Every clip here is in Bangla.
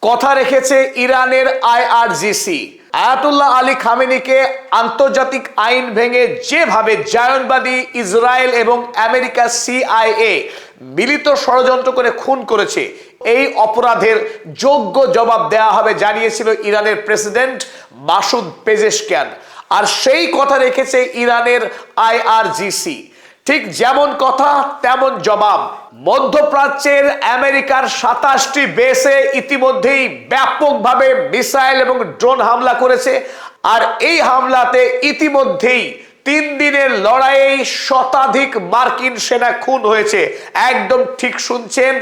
কথা রেখেছে ইরানের আইআরজিসি। আয়াতুল্লাহ আলী খামেনিকে আন্তর্জাতিক আইন ভেঙে যেভাবে জায়নবাদী ইসরায়েল এবং আমেরিকা সিআইএ মিলিত ষড়যন্ত্র করে খুন করেছে, এই অপরাধের যোগ্য জবাব দেয়া হবে জানিয়েছিল ইরানের প্রেসিডেন্ট মাসুদ পেজেশকিয়ান। আর সেই কথা রেখেছে ইরানের আইআরজিসি। ঠিক যেমন কথা তেমন জবাব। মধ্যপ্রাচ্যের আমেরিকার 27টি বেসে ইতিমধ্যেই ব্যাপকভাবে মিসাইল এবং ড্রোন হামলা করেছে। আর এই হামলাতে ইতিমধ্যেই 3 দিনের লড়াইয়ে শতাধিক মার্কিন সেনা খুন হয়েছে। একদম ঠিক শুনছেন,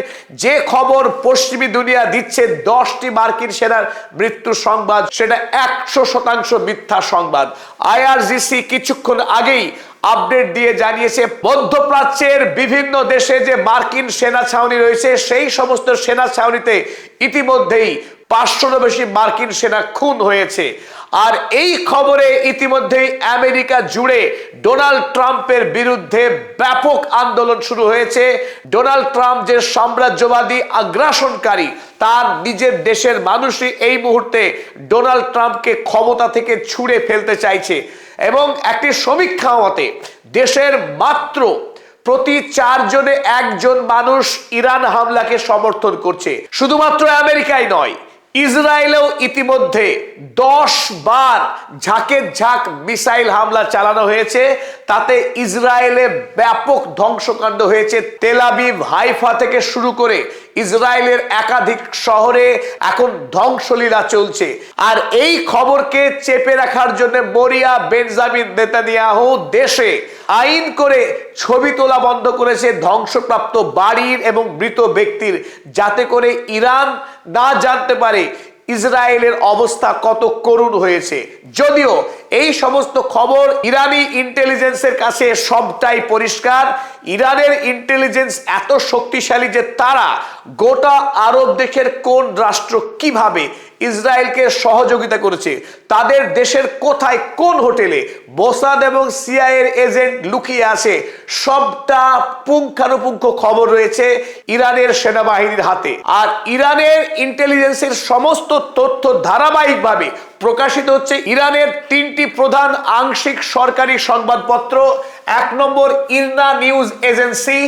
যে খবর পশ্চিমী দুনিয়া দিচ্ছে 10টি মার্কিন সেনার মৃত্যু সংবাদ, সেটা 100% মিথ্যা সংবাদ। আইআরজিসি কিছুক্ষণ আগেই আপডেট দিয়ে জানিয়েছে মধ্যপ্রাচ্যের বিভিন্ন দেশে যে মার্কিন সেনা ছাউনি রয়েছে, সেই সমস্ত সেনা ছাউনিতে ইতিমধ্যেই 500-রও বেশি মার্কিন সেনা খুন হয়েছে। আর এই খবরে ইতিমধ্যেই আমেরিকা জুড়ে ডোনাল্ড ট্রাম্পের বিরুদ্ধে ব্যাপক আন্দোলন শুরু হয়েছে। ডোনাল্ড ট্রাম্প যে সাম্রাজ্যবাদী আগ্রাসনকারী, তার নিজের দেশের মানুষই এই মুহূর্তে ডোনাল্ড ট্রাম্পকে ক্ষমতা থেকে ছুঁড়ে ফেলতে চাইছে। এবং একটি সমীক্ষা মতে দেশের মাত্র প্রতি 4 জনে 1 জন মানুষ ইরান হামলাকে সমর্থন করছে। শুধুমাত্র আমেরিকায় নয়, ইসরায়েলেও ইতিমধ্যে 10 বার ঝাঁকের ঝাঁক মিসাইল হামলা চালানো হয়েছে। তাতে ইসরায়েলে ব্যাপক ধ্বংসকাণ্ড হয়েছে। তেল আবিব, হাইফা থেকে শুরু করে ইসরায়েলের একাধিক শহরে এখন ধ্বংসলীলা চলছে। আর এই খবরকে চেপে রাখার জন্য মরিয়া বেঞ্জামিন নেতানিয়াহু দেশে আইন করে ছবি তোলা বন্ধ করেছে ধ্বংসপ্রাপ্ত বাড়ির এবং মৃত ব্যক্তির, যাতে করে ইরান না জানতে পারে ইসরায়েলের অবস্থা কত করুণ হয়েছে। যদিও এই সমস্ত খবর ইরানি ইন্টেলিজেন্সের কাছে সবটাই পরিষ্কার। ইরানের ইন্টেলিজেন্স এত শক্তিশালী যে তারা গোটা আরব দেশের কোন রাষ্ট্র কিভাবে ইসরায়েলকে সহযোগিতা করেছে, তাদের দেশের কোথায় কোন হোটেলে মোসাদ এবং সিআইএর এজেন্ট লুকিয়ে আছে, সবটা পুঙ্খানুপুঙ্খ খবর রয়েছে ইরানের সেনাবাহিনীর হাতে। আর ইরানের ইন্টেলিজেন্সের সমস্ত তথ্য ধারাবাহিকভাবে প্রকাশিত হচ্ছে ইরানের 3টি প্রধান আংশিক সরকারি সংবাদপত্র। 1 নম্বর IRNA news agency,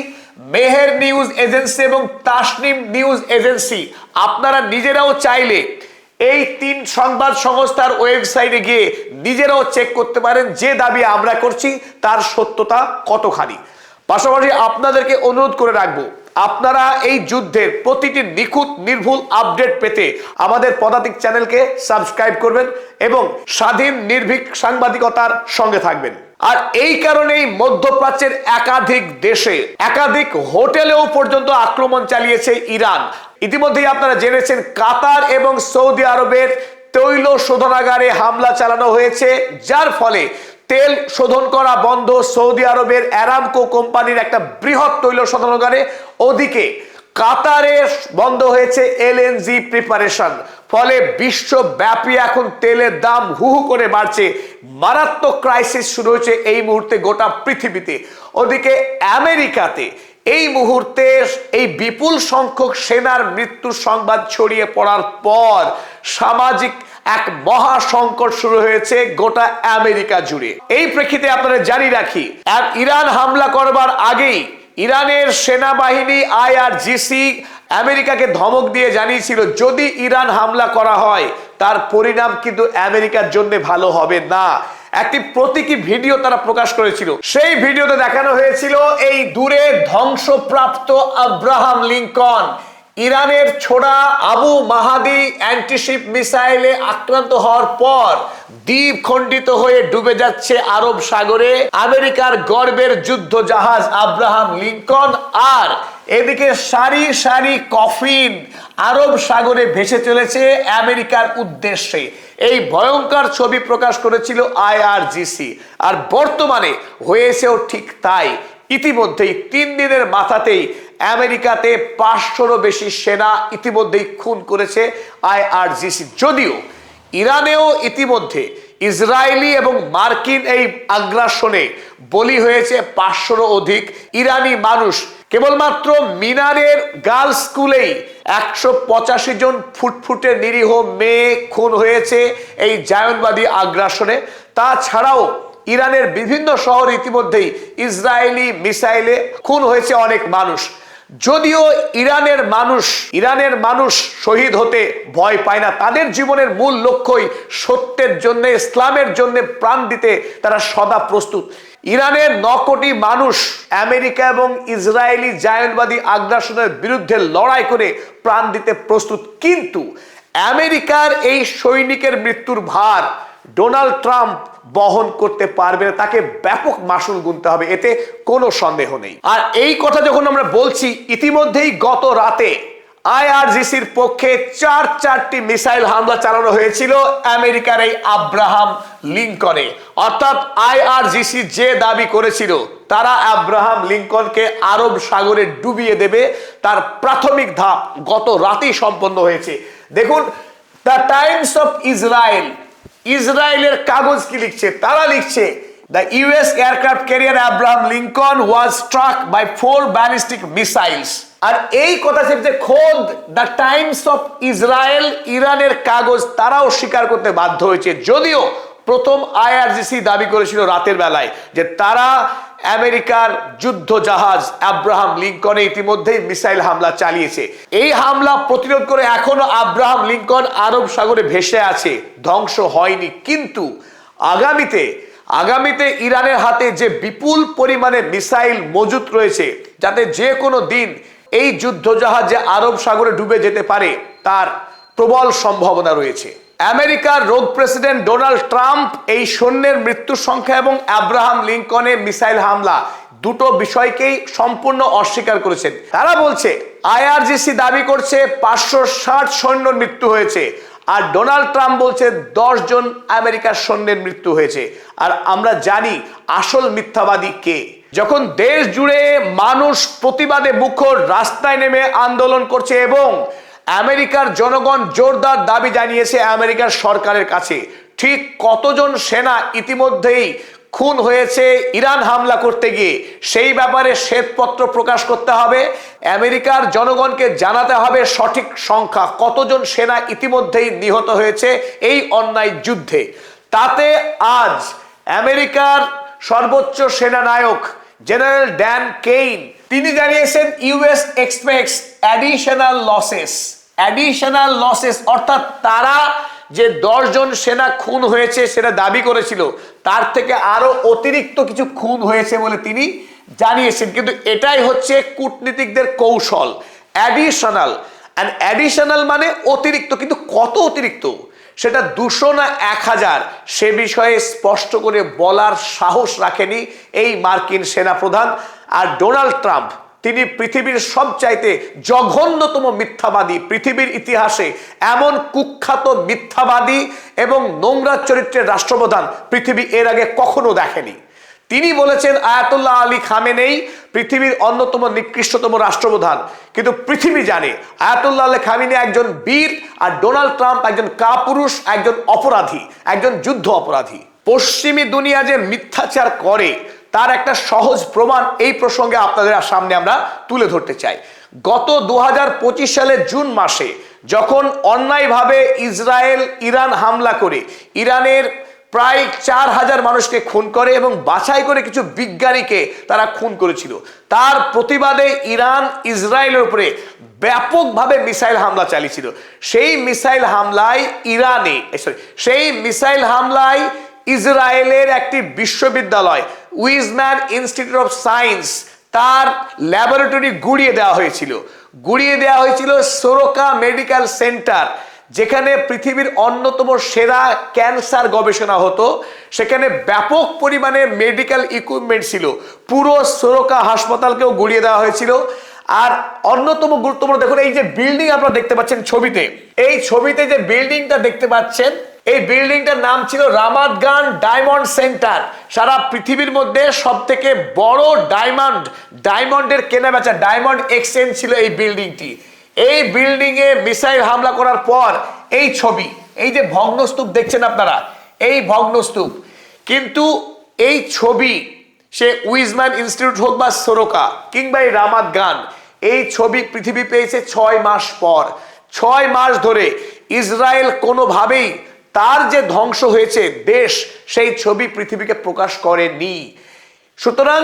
Mehr news agency এবং তাসনিম নিউজ এজেন্সি। আপনারা নিজেরাও চাইলে এই 3 সংবাদ সংস্থার ওয়েবসাইটে গিয়ে নিজেরাও চেক করতে পারেন যে দাবি আমরা করছি তার সত্যতা কতখানি। পাশাপাশি আপনাদেরকে অনুরোধ করে রাখবো, আপনারা এই যুদ্ধের প্রতিটি নিখুঁত নির্ভুল আপডেট পেতে আমাদের পদাতিক চ্যানেলকে সাবস্ক্রাইব করবেন এবং স্বাধীন নির্ভীক সাংবাদিকতার সঙ্গে থাকবেন। আর এই কারণেই মধ্যপ্রাচ্যের একাধিক দেশে একাধিক হোটেলেও পর্যন্ত আক্রমণ চালিয়েছে ইরান। ইতিমধ্যেই আপনারা জেনেছেন কাতার এবং সৌদি আরবের তৈল শোধনাগারে হামলা চালানো হয়েছে, যার ফলে তেল শোধন করা বন্ধ সৌদি আরবের অ্যারামকো কোম্পানির একটা বৃহৎ তৈল শোধনাগারে। ওদিকে কাতারে বন্ধ হয়েছে এলএনজি প্রিপারেশন। ফলে বিশ্বব্যাপী এখন তেলের দাম হু হু করে বাড়ছে। মারাত্মক ক্রাইসিস শুরু হয়েছে এই মুহূর্তে গোটা পৃথিবীতে। ওদিকে আমেরিকাতে এই মুহূর্তে এই বিপুল সংখ্যক সেনার মৃত্যুর সংবাদ ছড়িয়ে পড়ার পর সামাজিক এক মহা সংকট শুরু হয়েছে গোটা আমেরিকা জুড়ে। এই প্রেক্ষিতে আপনারা জানিয়ে রাখি, ইরান হামলা করবার আগেই ইরানের সেনাবাহিনী আইআরজিসি আমেরিকাকে ধমক দিয়ে জানিয়েছিল যদি ইরান হামলা করা হয় তার পরিণাম কিন্তু আমেরিকার জন্য ভালো হবে না। একটি প্রতীকী ভিডিও তারা প্রকাশ করেছিল। সেই ভিডিওতে দেখানো হয়েছিল এই দূরে ধ্বংসপ্রাপ্ত আব্রাহাম লিঙ্কন ইরানের ছোড়া আবু মাহাদি অ্যান্টিশিপ মিসাইলে আক্রান্ত হওয়ার পর দ্বীপ খণ্ডিত হয়ে ডুবে যাচ্ছে আরব সাগরে আমেরিকার গর্বের যুদ্ধ জাহাজ আব্রাহাম লিঙ্কন। আর এদিকে সারি সারি কফিন আরব সাগরে ভেসে চলেছে আমেরিকার উদ্দেশ্যে। এই ভয়ঙ্কর ছবি প্রকাশ করেছিল আইআরজিসি। আর বর্তমানে হয়েছেও ঠিক তাই। ইতিমধ্যেই 3 দিনের মাথাতেই আমেরিকাতে 500-রও বেশি সেনা ইতিমধ্যেই খুন করেছে আইআরজিসি। যদিও ইরানেও ইতিমধ্যে ইসরায়েলি এবং মার্কিন এই আগ্রাসনে বলি হয়েছে 500-রও অধিক ইরানি মানুষ। কেবলমাত্র মিনারের গার্লস স্কুলেই 185 জন ফুটফুটে নিরীহ মেয়ে খুন হয়েছে এই জায়নবাদী আগ্রাসনে। তাছাড়াও ইরানের বিভিন্ন শহর ইতিমধ্যেই ইসরায়েলি মিসাইলে খুন হয়েছে অনেক মানুষ। যদিও ইরানের মানুষ শহীদ হতে ভয় পায় না, তাদের জীবনের মূল লক্ষ্যই সত্যের জন্য, ইসলামের জন্য প্রাণ দিতে তারা সদা প্রস্তুত। ইরানের 9 কোটি মানুষ আমেরিকা এবং ইসরায়েলি জায়নবাদী আগ্রাসনের বিরুদ্ধে লড়াই করে প্রাণ দিতে প্রস্তুত। কিন্তু আমেরিকার এই সৈনিকের মৃত্যুর ভার ডোনাল্ড ট্রাম্প বহন করতে পারবে না, তাকে ব্যাপক মাসুল গুনতে হবে, এতে কোনো সন্দেহ নেই। আর এই কথা যখন আমরা বলছি, ইতিমধ্যেই গত রাতে আইআরজিসির পক্ষে 4টি মিসাইল হামলা চালানো হয়েছিল আমেরিকার এই আব্রাহাম লিঙ্কনে। অর্থাৎ আইআরজিসি যে দাবি করেছিল তারা আব্রাহাম লিঙ্কনকে আরব সাগরে ডুবিয়ে দেবে, তার প্রাথমিক ধাপ গত রাতেই সম্পন্ন হয়েছে। দেখুন, দ্য টাইমস অফ ইসরায়েলের কাগজ কি লিখছে, তারা লিখছে the US aircraft carrier Abraham Lincoln was struck by 4 ballistic missiles. আর এই কথা যে খোদ দ্য টাইমস অফ ইসরায়েল, ইরানের কাগজ, তারাও স্বীকার করতে বাধ্য হয়েছে। যদিও প্রথম আইআরজিসি দাবি করেছিল রাতের বেলায় যে তারা আমেরিকার যুদ্ধ জাহাজ আব্রাহাম লিঙ্কনে ইতিমধ্যেই মিসাইল হামলা চালিয়েছে। এই হামলা প্রতিরোধ করে এখনো আব্রাহাম লিঙ্কন আরব সাগরে ভেসে আছে, ধ্বংস হয়নি। কিন্তু আগামীতে ইরানের হাতে যে বিপুল পরিমাণে মিসাইল মজুত রয়েছে, যাতে যে কোনো দিন এই যুদ্ধজাহাজ যে আরব সাগরে ডুবে যেতে পারে তার প্রবল সম্ভাবনা রয়েছে। আমেরিকার রোগ প্রেসিডেন্ট ডোনাল্ড ট্রাম্প এই সৈন্যের মৃত্যুর সংখ্যা এবং আব্রাহাম লিঙ্কনের মিসাইল হামলা দুটো বিষয়কেই সম্পূর্ণ অস্বীকার করেছেন। তারা বলছে আইআরজিসি দাবি করছে 560 সৈন্যর মৃত্যু হয়েছে, আর ডোনাল্ড ট্রাম্প বলছে 10 জন আমেরিকার সৈন্যের মৃত্যু হয়েছে। আর আমরা জানি আসল মিথ্যাবাদী কে। যখন দেশ জুড়ে মানুষ প্রতিবাদে মুখর রাস্তায় নেমে আন্দোলন করছে এবং আমেরিকার জনগণ জোরদার দাবি জানিয়েছে আমেরিকার সরকারের কাছে, ঠিক কতজন সেনা ইতিমধ্যেই খুন হয়েছে ইরান হামলা করতে গিয়ে, সেই ব্যাপারে শ্বেতপত্র প্রকাশ করতে হবে। আমেরিকার জনগণকে জানাতে হবে সঠিক সংখ্যা, কতজন সেনা ইতিমধ্যেই নিহত হয়েছে এই অন্যায় যুদ্ধে। তাতে আজ আমেরিকার সর্বোচ্চ সেনানায়ক জেনারেল ড্যান কেইন তিনি জানিয়েছেন ইউএস এক্সপেক্টস অ্যাডিশনাল লসেস, অর্থাৎ তারা যে 10 জন সেনা খুন হয়েছে সেটা দাবি করেছিল, তার থেকে আরো অতিরিক্ত কিছু খুন হয়েছে বলে তিনি জানিয়েছেন। কিন্তু এটাই হচ্ছে কূটনীতিকদের কৌশল, অ্যাডিশনাল মানে অতিরিক্ত। কিন্তু কত অতিরিক্ত, সেটা 200 না 1000, সে বিষয়ে স্পষ্ট করে বলার সাহস রাখেনি এই মার্কিন সেনাপ্রধান। আর ডোনাল্ড ট্রাম্প তিনি পৃথিবীর সবচাইতে জঘন্যতম মিথ্যাবাদী, পৃথিবীর ইতিহাসে এমন কুখ্যাত মিথ্যাবাদী এবং নোংরা চরিত্রের রাষ্ট্রপ্রধান পৃথিবী এর আগে কখনো দেখেনি। তিনি বলেছেন আয়াতুল্লাহ আলী খামেনেই পৃথিবীর অন্যতম নিকৃষ্টতম রাষ্ট্রপ্রধান, কিন্তু পৃথিবী জানে আয়াতুল্লাহ আলী খামেনি একজন বীর, আর ডোনাল্ড ট্রাম্প একজন কাপুরুষ, একজন অপরাধী, একজন যুদ্ধ অপরাধী। পশ্চিমী দুনিয়া যে মিথ্যাচার করে তার একটা সহজ প্রমাণ এই প্রসঙ্গে আপনাদের সামনে আমরা তুলে ধরতে চাই। গত 2025 সালের জুন মাসে যখন অন্যায়ভাবে ইরান হামলা করে ইরানের প্রায় 4000 মানুষকে খুন করে এবং বাছাই করে কিছু বিজ্ঞানীকে তারা খুন করেছিল, তার প্রতিবাদে ইরান ইসরায়েলের উপরে ব্যাপকভাবে মিসাইল হামলা চালিয়েছিল। সেই মিসাইল হামলায় ইসরায়েলের একটি বিশ্ববিদ্যালয় উইজম্যান ইনস্টিটিউট অফ সায়েন্স, তার ল্যাবরেটরি গুড়িয়ে দেওয়া হয়েছিল সোরোকা মেডিকেল সেন্টার, যেখানে পৃথিবীর অন্যতম সেরা ক্যান্সার গবেষণা হতো। সেখানে ব্যাপক পরিমাণে মেডিকেল ইকুইপমেন্ট ছিল, পুরো সোরোকা হাসপাতালকেও গুড়িয়ে দেওয়া হয়েছিল। আর অন্যতম গুরুত্বপূর্ণ দেখুন, এই যে বিল্ডিং আপনারা দেখতে পাচ্ছেন ছবিতে, এই ছবিতে যে বিল্ডিংটা দেখতে পাচ্ছেন, এই বিল্ডিংটার নাম ছিল রামাত গান ডায়মন্ড সেন্টার। সারা পৃথিবীর মধ্যে সব থেকে বড় ডায়মন্ডের কেনাবেচা, ডায়মন্ড এক্সচেঞ্জ ছিল এই বিল্ডিংটি। এই বিল্ডিং এ মিসাইল হামলা করার পর এই ছবি, এই যে ভগ্নস্তূপ দেখছেন আপনারা, এই ভগ্নস্তূপ, কিন্তু এই ছবি সে উইজম্যান ইনস্টিটিউট হোক বা সোরোকা কিংবা এই রামাত গান, এই ছবি পৃথিবী পেয়েছে 6 মাস পর। 6 মাস ধরে ইসরায়েল কোনোভাবেই তার যে ধ্বংস হয়েছে দেশ, সেই ছবি পৃথিবীকে প্রকাশ করেনি। সুতরাং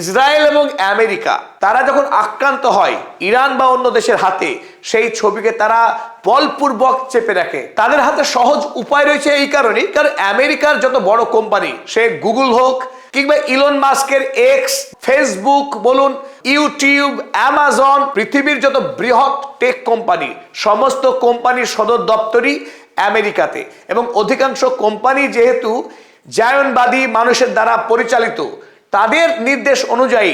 ইসরায়েল এবং আমেরিকা তারা যখন আক্রান্ত হয় ইরান বা অন্য দেশের হাতে, সেই ছবিকে তারা বলপূর্বক চেপে রাখে। তাদের হাতে সহজ উপায় রয়েছে এই কারণেই, কারণ আমেরিকার যত বড় কোম্পানি, সে গুগল হোক কিংবা ইলন মাস্কের এক্স, ফেসবুক বলুন, ইউটিউব, অ্যামাজন, পৃথিবীর যত বৃহৎ টেক কোম্পানি, সমস্ত কোম্পানির সদর দপ্তরই আমেরিকাতে। এবং অধিকাংশ কোম্পানি যেহেতু জায়নবাদী মানুষের দ্বারা পরিচালিত, তাদের নির্দেশ অনুযায়ী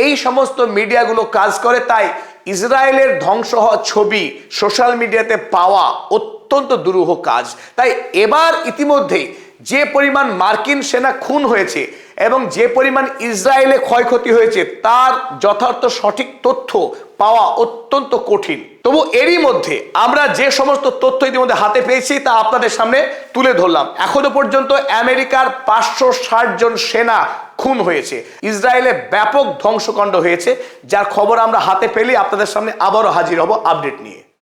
এই সমস্ত মিডিয়াগুলো কাজ করে। তাই ইসরায়েলের ধ্বংস হওয়া ছবি সোশ্যাল মিডিয়াতে পাওয়া অত্যন্ত দুরূহ কাজ। তাই এবার ইতিমধ্যেই যে পরিমাণ মার্কিন সেনা খুন হয়েছে এবং যে পরিমাণ ইসরায়েলে ক্ষয়ক্ষতি হয়েছে, তার যথার্থ সঠিক তথ্য পাওয়া অত্যন্ত কঠিন। তবু এরই মধ্যে আমরা যে সমস্ত তথ্য ইতিমধ্যে হাতে পেয়েছি তা আপনাদের সামনে তুলে ধরলাম। এখনো পর্যন্ত আমেরিকার 560 জন সেনা খুন হয়েছে, ইসরায়েলে ব্যাপক ধ্বংসকাণ্ড হয়েছে, যার খবর আমরা হাতে পেলে আপনাদের সামনে আবারও হাজির হব আপডেট নিয়ে।